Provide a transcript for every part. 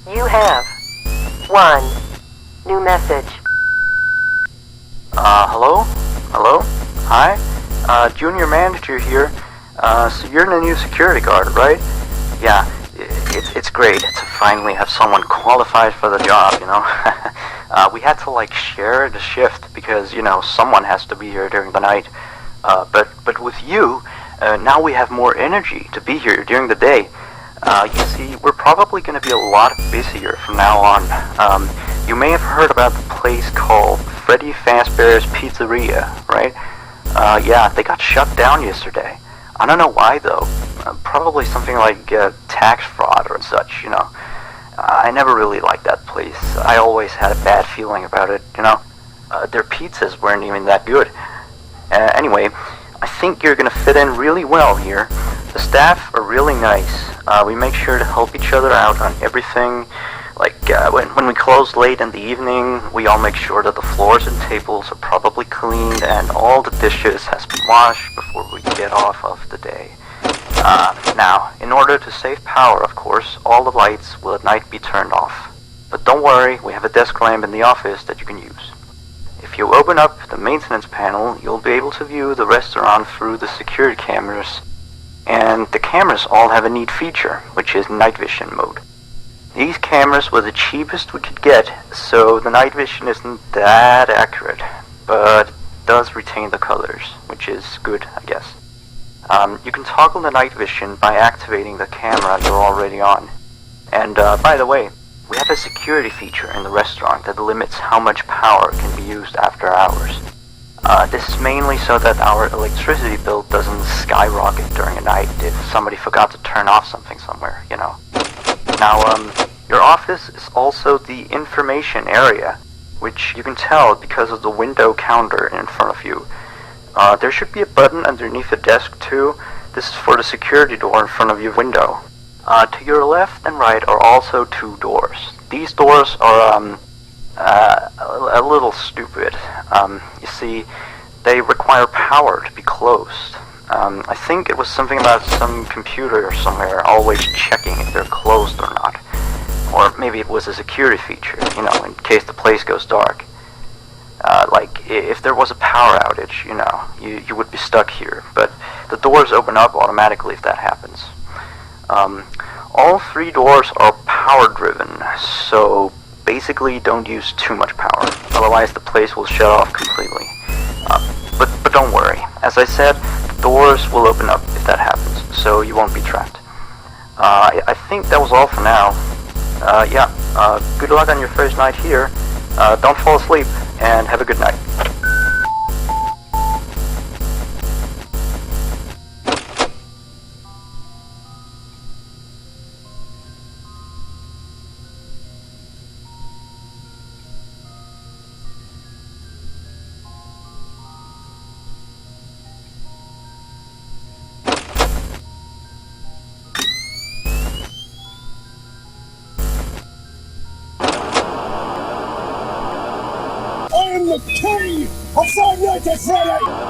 You have one new message. Hello? Hello? Hi? Junior manager here. So you're the new security guard, right? Yeah, it's great to finally have someone qualified for the job, you know? We had to, like, share the shift because, you know, someone has to be here during the night. But with you, now we have more energy to be here during the day. You see, we're probably going to be a lot busier from now on. You may have heard about the place called Freddy Fazbear's Pizzeria, right? Yeah, they got shut down yesterday. I don't know why, though. Probably something like tax fraud or such, you know. I never really liked that place. I always had a bad feeling about it, you know. Their pizzas weren't even that good. Anyway, I think you're going to fit in really well here. The staff are really nice. We make sure to help each other out on everything. Like, when we close late in the evening, we all make sure that the floors and tables are properly cleaned and all the dishes has been washed before we get off of the day. Now, in order to save power, of course, all the lights will at night be turned off. But don't worry, we have a desk lamp in the office that you can use. If you open up the maintenance panel, you'll be able to view the restaurant through the security cameras. And the cameras all have a neat feature, which is night vision mode. These cameras were the cheapest we could get, so the night vision isn't that accurate, but it does retain the colors, which is good, I guess. You can toggle the night vision by activating the camera you're already on. And by the way, we have a security feature in the restaurant that limits how much power can be used after hours. This is mainly so that our electricity bill doesn't skyrocket during a night if somebody forgot to turn off something somewhere, you know. Now, your office is also the information area, which you can tell because of the window counter in front of you. There should be a button underneath the desk too. This is for the security door in front of your window. To your left and right are also two doors. These doors are, a little stupid. You see, they require power to be closed. I think it was something about some computer somewhere always checking if they're closed or not. Or maybe it was a security feature, you know, in case the place goes dark. Like, if there was a power outage, you know, you would be stuck here. But the doors open up automatically if that happens. All three doors are power-driven, so basically don't use too much power. Otherwise the place will shut off completely. But don't worry. As I said, the doors will open up if that happens, so you won't be trapped. I think that was all for now. Yeah, good luck on your first night here. Don't fall asleep, and have a good night. I am the king of Five Nights at Freddy!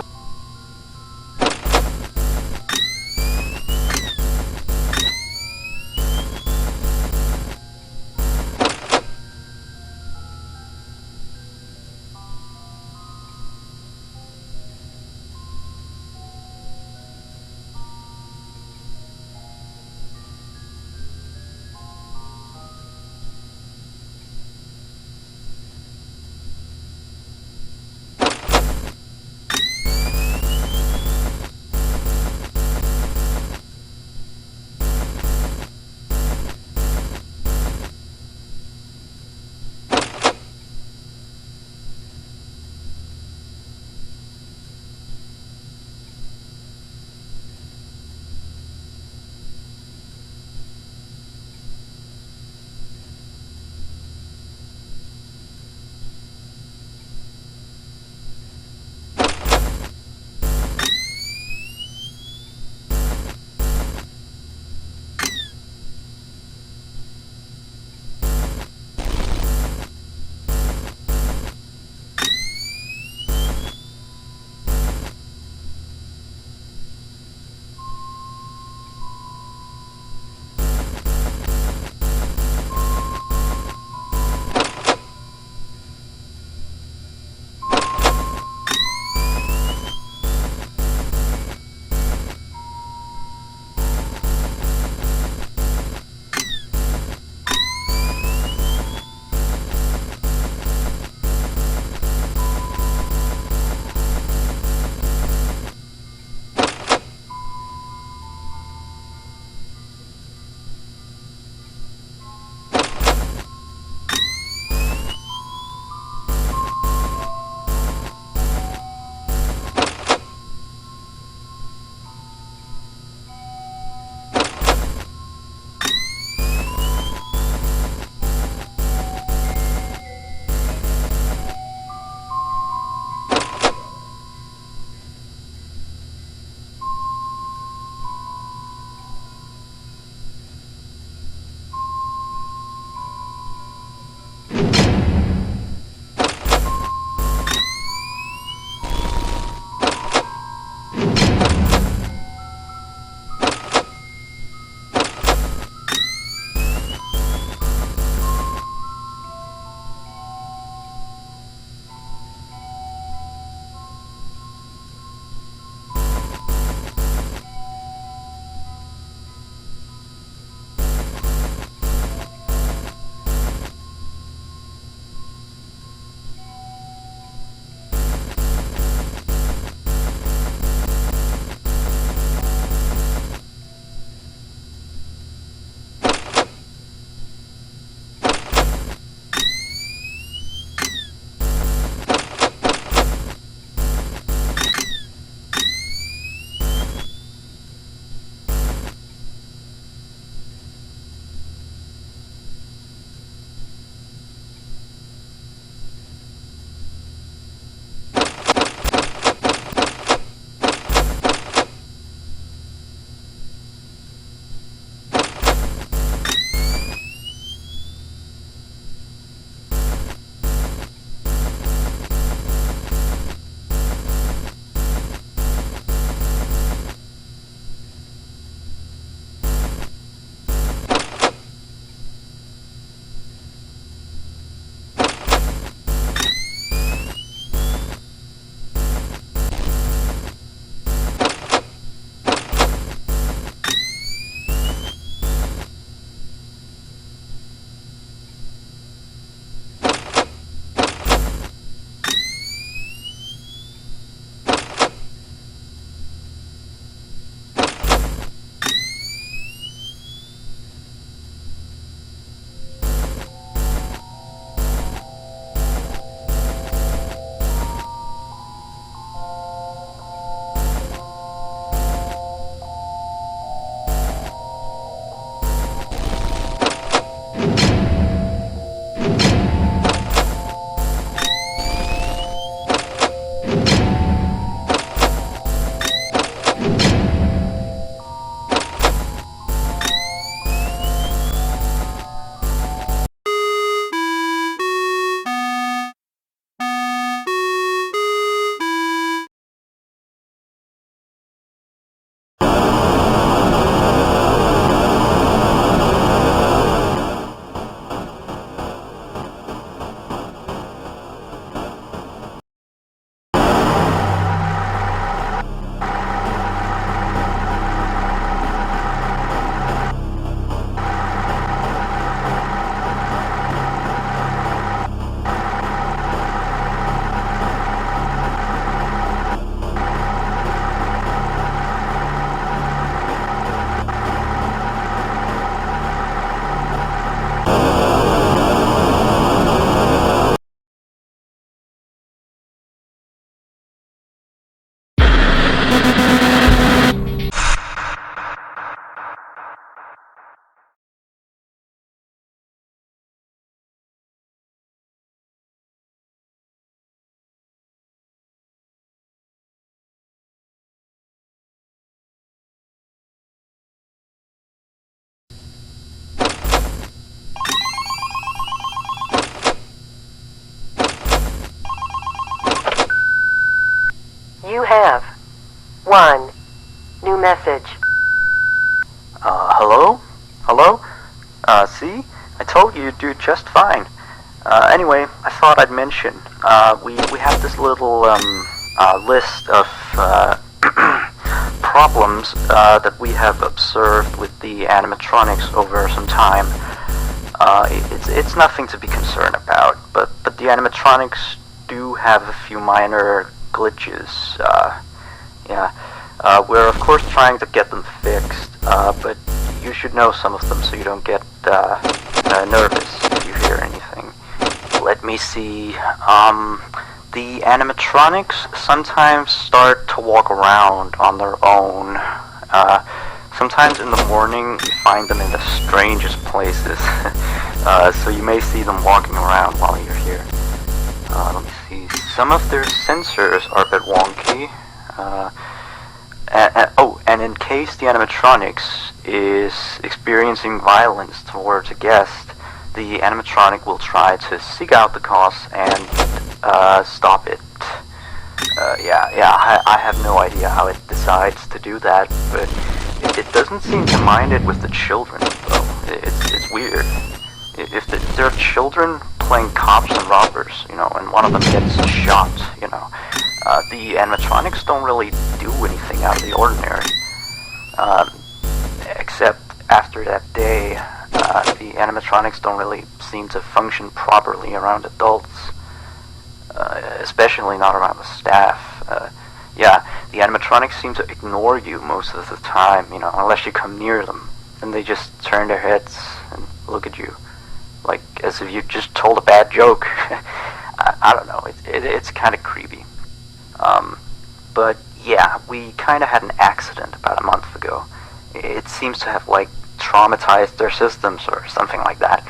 1. New message. Hello? Hello? See? I told you you'd do just fine. Anyway, I thought I'd mention, we have this little, list of, problems, that we have observed with the animatronics over some time. It's nothing to be concerned about, but the animatronics do have a few minor glitches, yeah. We're of course trying to get them fixed, but you should know some of them so you don't get nervous if you hear anything. Let me see. The animatronics sometimes start to walk around on their own. Sometimes in the morning you find them in the strangest places, so you may see them walking around while you're here. Let me see. Some of their sensors are a bit wonky. And in case the animatronics is experiencing violence towards a guest, the animatronic will try to seek out the cause and stop it. I have no idea how it decides to do that, but it doesn't seem to mind it with the children, though. It's weird. If there are children playing cops and robbers, and one of them gets shot, the animatronics don't really do anything out of the ordinary. Except after that day, the animatronics don't really seem to function properly around adults. Especially not around the staff. The animatronics seem to ignore you most of the time, unless you come near them. And they just turn their heads and look at you, like as if you just told a bad joke. I don't know, it's kind of creepy. But yeah, we kind of had an accident about a month ago. It seems to have, traumatized their systems or something like that.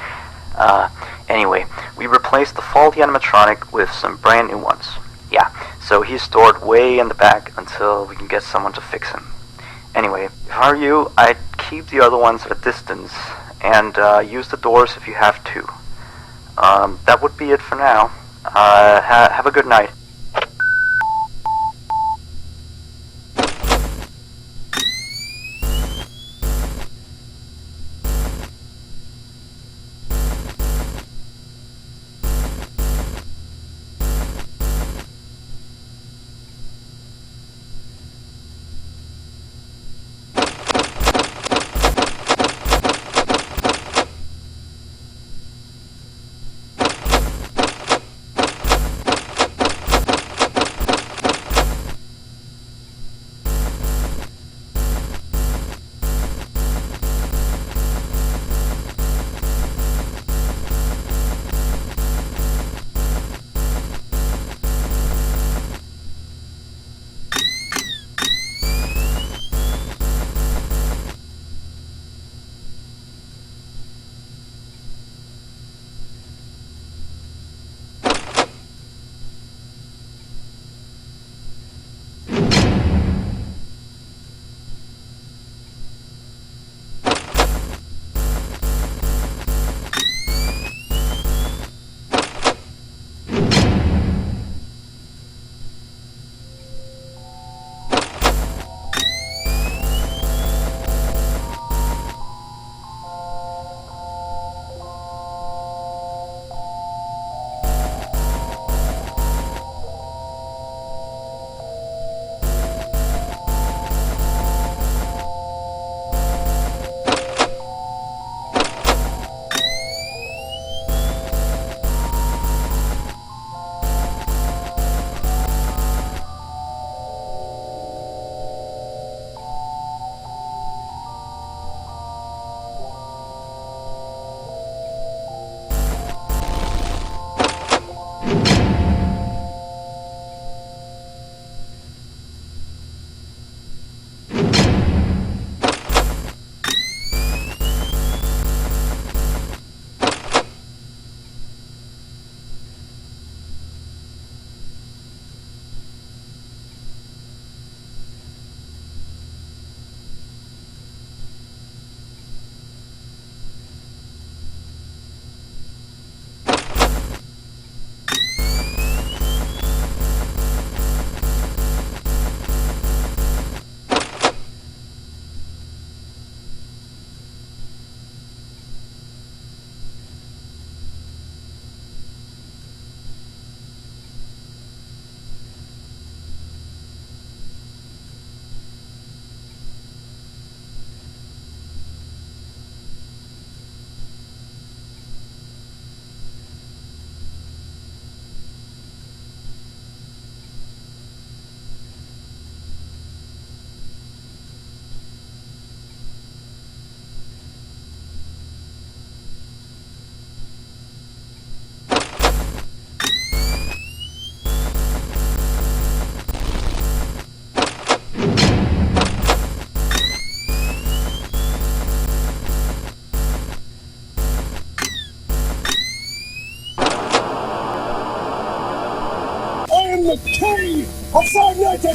Anyway, we replaced the faulty animatronic with some brand new ones. Yeah, so he's stored way in the back until we can get someone to fix him. Anyway, if I were you, I'd keep the other ones at a distance and use the doors if you have to. That would be it for now. Have a good night.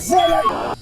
Freddy!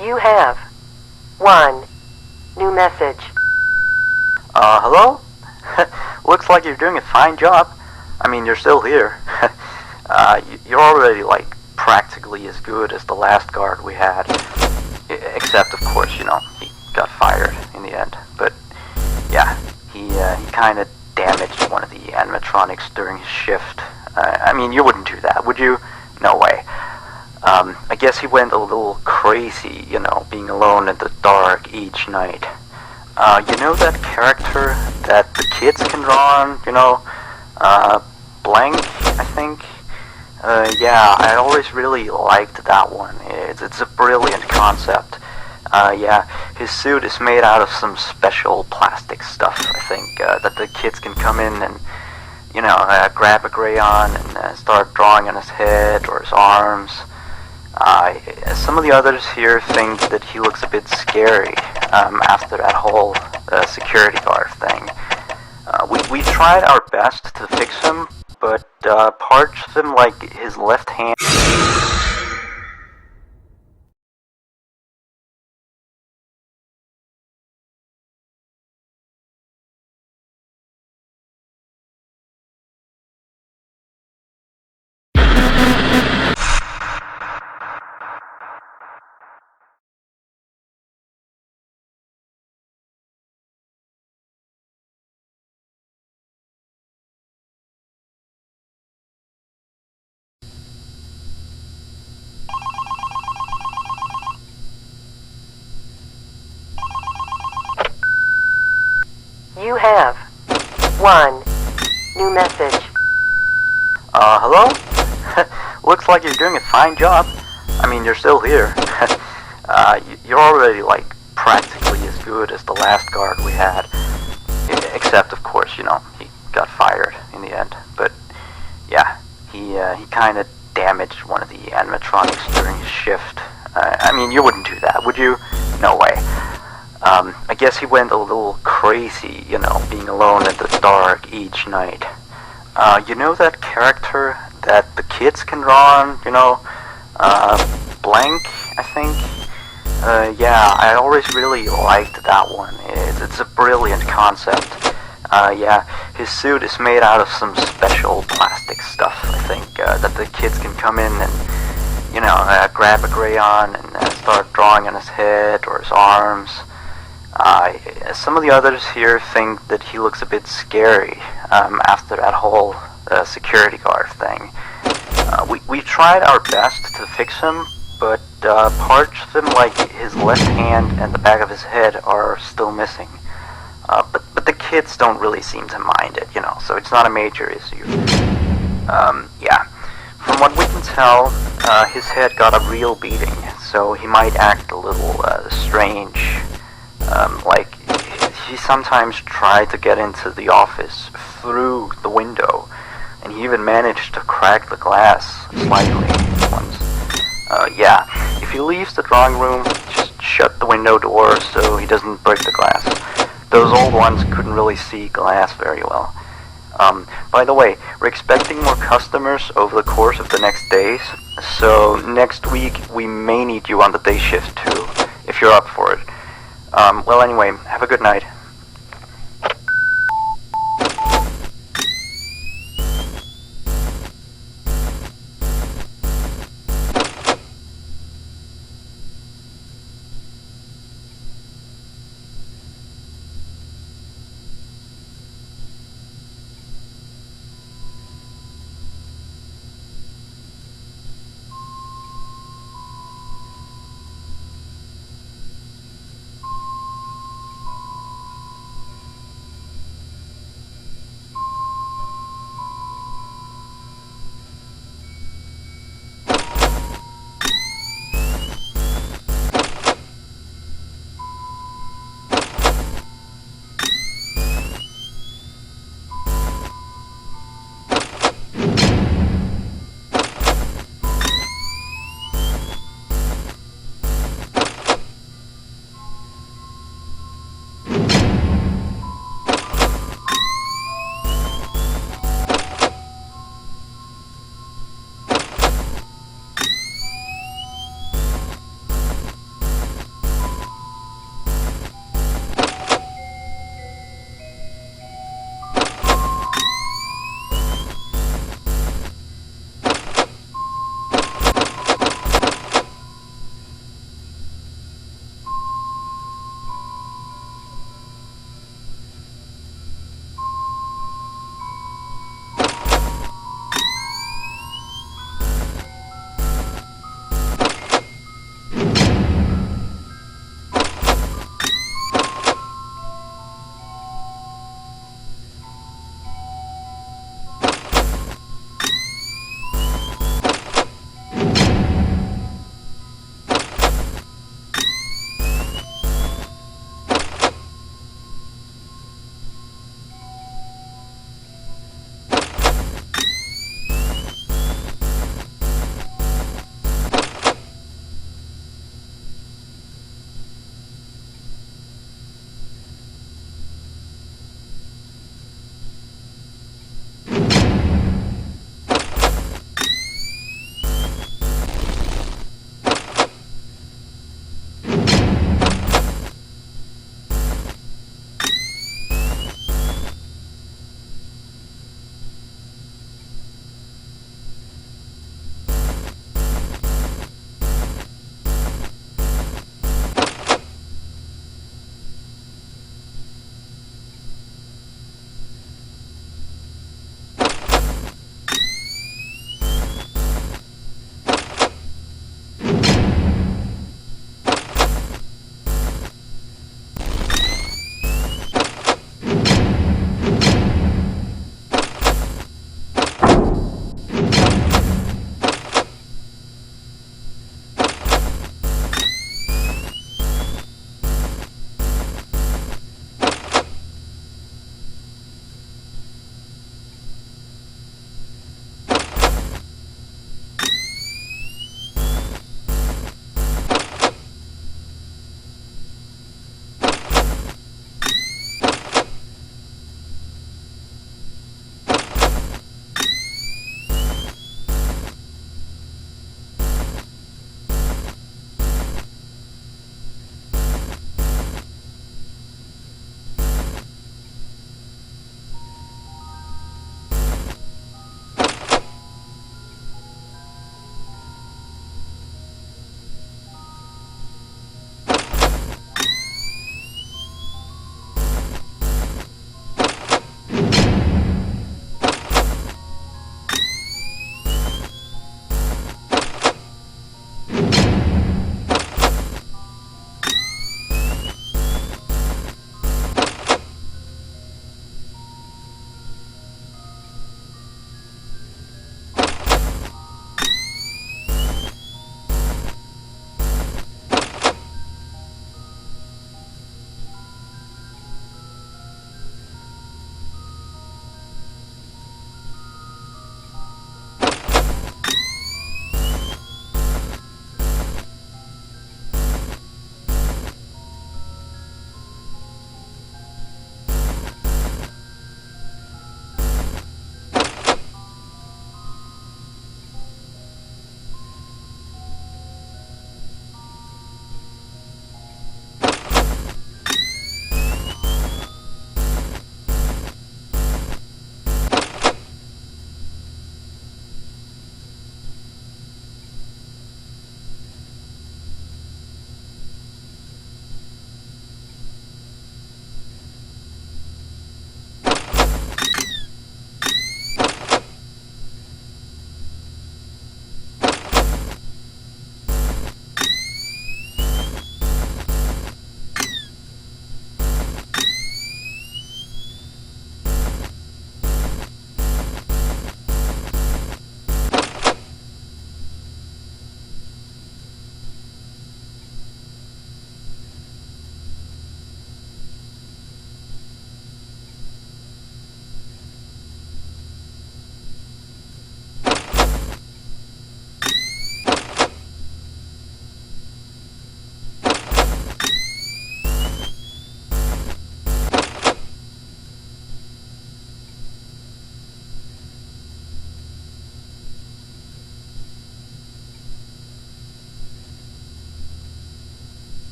You have one new message. Hello? Looks like you're doing a fine job. I mean, you're still here. You're already, like, practically as good as the last guard we had. Except, of course, you know, he got fired in the end. But, yeah, he kind of damaged one of the animatronics during his shift. I mean, you wouldn't do that, would you? No way. I guess he went a little crazy, you know, being alone in the dark each night. You know that character that the kids can draw on, you know? Blank, I think? Yeah, I always really liked that one. It's a brilliant concept. Yeah, his suit is made out of some special plastic stuff, I think, that the kids can come in and, you know, grab a crayon and start drawing on his head or his arms. Some of the others here think that he looks a bit scary after that whole security guard thing. We tried our best to fix him, but parts of him, like his left hand... You have one new message. Hello? Looks like you're doing a fine job. I mean, you're still here. You're already, like, practically as good as the last guard we had. Except, of course, you know, he got fired in the end. But, yeah, he kinda damaged one of the animatronics during his shift. I mean, you wouldn't do that, would you? No way. I guess he went a little crazy, you know, being alone in the dark each night. You know that character that the kids can draw on, you know? Blank, I think? Yeah, I always really liked that one. It's a brilliant concept. Yeah, his suit is made out of some special plastic stuff, I think, that the kids can come in and, you know, grab a crayon and start drawing on his head or his arms. Some of the others here think that he looks a bit scary after that whole security guard thing. We tried our best to fix him, but parts of him, like his left hand and the back of his head, are still missing. But the kids don't really seem to mind it, you know, so it's not a major issue. Yeah. From what we can tell, his head got a real beating, so he might act a little strange. Like, he sometimes tried to get into the office through the window, and he even managed to crack the glass slightly once. Yeah, if he leaves the drawing room, just shut the window door so he doesn't break the glass. Those old ones couldn't really see glass very well. By the way, we're expecting more customers over the course of the next days, so next week we may need you on the day shift too, if you're up for it. Well anyway, have a good night.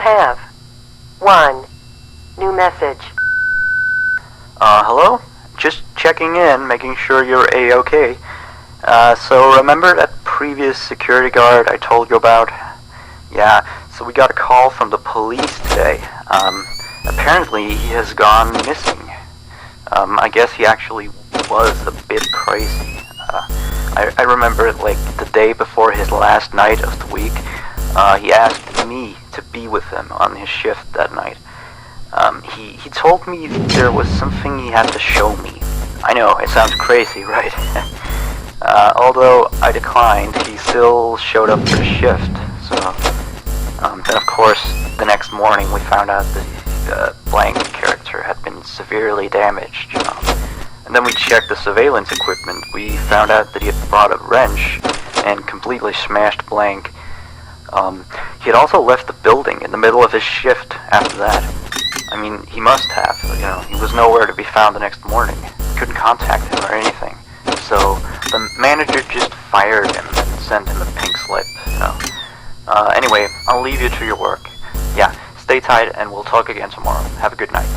have 1 new message. Hello? Just checking in, making sure you're A-okay. So remember that previous security guard I told you about? Yeah, so we got a call from the police today. Apparently he has gone missing. I guess he actually was a bit crazy. I remember, like, the day before his last night of the week, he asked me to be with him on his shift that night. He told me there was something he had to show me. I know, it sounds crazy, right? Although I declined, he still showed up for the shift, so... then of course, the next morning we found out that the blank character had been severely damaged, And then we checked the surveillance equipment. We found out that he had brought a wrench and completely smashed blank. He had also left the building in the middle of his shift after that. I mean, he must have, he was nowhere to be found the next morning. We couldn't contact him or anything. So, the manager just fired him and sent him a pink slip, Anyway, I'll leave you to your work. Yeah, stay tight and we'll talk again tomorrow. Have a good night.